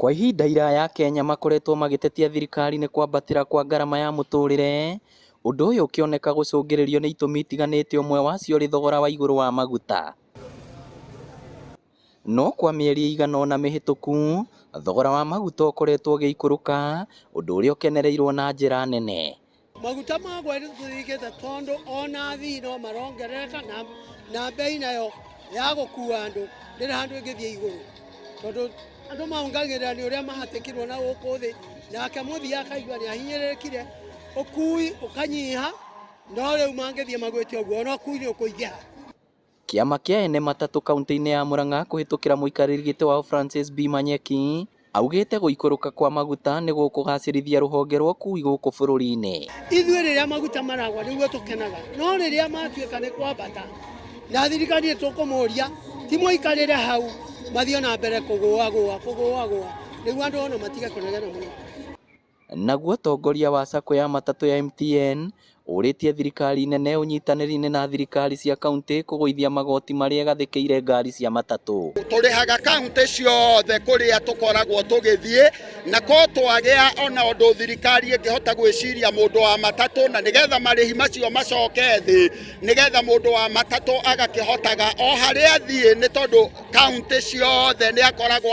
Kwa ihinda iraya Kenya makoretwo magĩtetia thirikari nĩ kwambatĩra kwa ngarama ya mũtũrĩre, ũndũ ũyũ ũkĩoneka gũcũngĩrĩrio nĩ itũmi itiganĩte, ũmwe wacio ũrĩ thogora wa igũrũ wa maguta. No kwa mĩeri ĩigana ũna mĩhĩtũku, thogora wa maguta ũkoretwo ũgĩikũrũka, ũndũ ũrĩa ũkenereirwo na njĩra nene. Maguta magwa nĩtũthirikĩte tondũ ona athii no marongerereka na bei nayo ya gũkua andũ ndĩrĩ handũ ĩngĩthiĩ igũrũ, tondũ andũ maungagĩrĩra nĩ ũrĩa mahatĩkirwo na gũkũ thĩ, nake mũthii akaigua nĩ ahinyĩrĩrĩkire, ũkui ũkanyiha, no rĩu mangĩthiĩ magwĩte ũguo ona ũkui nĩ ũkũingĩha. Kĩama kĩa ene matatũ kaunti-inĩ ya Murang'a kũhĩtũkĩra mũikarĩri gĩtĩ wao Francis B. Manyeki augĩte gũikũrũka kwa maguta nĩ gũkũgacĩrithia rũhonge rwa ũkui gũkũ bũrũri-inĩ. Ithuĩ rĩrĩa maguta maragwa nĩguo tũkenaga, no rĩrĩa matuĩka nĩ kwambata na thirikari tũkũmũria ti mũikarĩre hau, mathiĩ na mbere kũgũagũa nĩguo andũ ona matige kũnegena mũno. Naguo tongoria wa SACCO ya matatũ ya MTN ũrĩtie thirikari nene ũnyitanĩri-inĩ na thirikari cia kaunti kũgũithia magoti marĩa gathĩkĩire ngari cia matatũ. Tũrĩhaga kaunti ciothe kũrĩa tũkoragwo tũgĩthiĩ, na ko twagĩa ona ũndũ thirikari ĩngĩhota gwĩciria mũndũ wa matatũ, na nĩgetha marĩhi macio macoke thĩ, nĩgetha mũndũ wa matatũ agakĩhotaga o harĩa athiĩ, nĩ tondũ kaunti ciothe nĩ akoragwo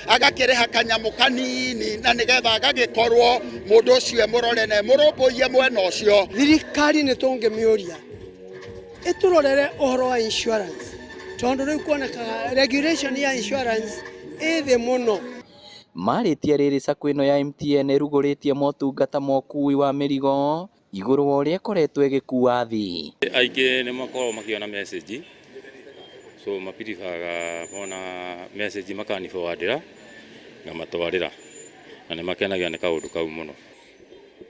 agakĩrĩha kanyamũ kanini, na nĩgetha agagĩkorwo mũndũ ũcio mũrore na mũrũmbũiye mwena ũcio. Thirikari nĩ tũngĩmĩũria ĩtũrorere ũhoro wa insurance, tondũ rĩu kuonekaga regulation ya insurance ĩ thĩ mũno. Marĩtie rĩrĩ SACCO ĩno ya MTN ĩrugũrĩtie motungata ma ũkui wa mĩrigo igũrũ wa ũrĩa ĩkoretwo ĩgĩkua athii. Aingĩ nĩ makoragwo makĩona message, so mapiribaga mona message makaniforwardĩra ngamatwarĩra, na nĩ makenagia nĩ kaũndũ kau mũno.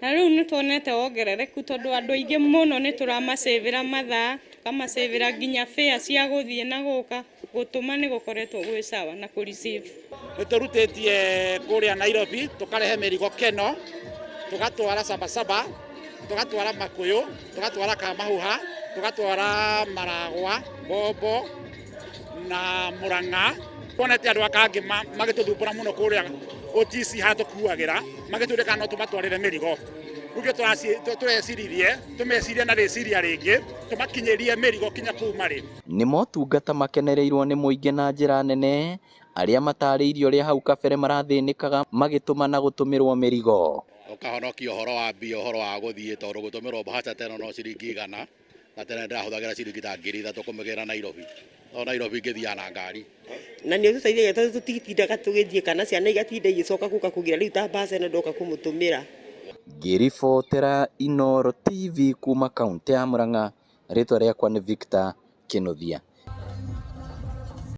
Na rĩu nĩ tuonete wongerereku tondũ andũ aingĩ mũno nĩ tũramasavĩra mathaa, tũkamasavĩra nginya fare cia gũthiĩ na gũka, gũtũma nĩ gũkoretwo gwĩ sawa na kũreceive. Nĩ tũrutĩtie kũrĩa Nairobi, tũkarehe mĩrigo Keno, tũgatwara Sabasaba, tũgatwara Makuyu, tũgatwara Kamahuha, tũgatwara Maragwa, Bombo na Murang'a. Tuonete andũ akangĩ magĩtũthumbũra mũno kũrĩa OTC hatũkuagĩra, magĩtwĩrĩka no tũmatwarĩre mĩrigo. Rĩu tũmecirie na rĩciria rĩngĩ, tũmakinyĩrie mĩrigo kinya kũu marĩ. Nĩ motungata makenereirwo nĩ mũingĩ na njĩra nene, arĩa matarĩirio ũrĩa hau kabere marathĩnĩkaga magĩtũma na gũtũmĩrwo mĩrigo. Ũkahonokia ũhoro wa mbia, ũhoro wa gũthiĩ, tondũ gũtũmĩrwo mbahaca teno no ciringi 100, na tene ndĩrahũthagĩra ciringi ta 3,000 kũmĩgĩra Nairobi. O Nairobi ngĩthiaga na ngari. Na nĩ ũtũteithagia tondũ tũtitindaga tũgĩthiĩ, kana ciana igatinda igĩcoka gũka kũgira, rĩu ta mbaca ĩno ndoka kũmũtũmĩra. Ngĩribotera Inooro TV kuma kaunti ya Murang'a, rĩtwa rĩakwa nĩ Victor Kĩnuthia.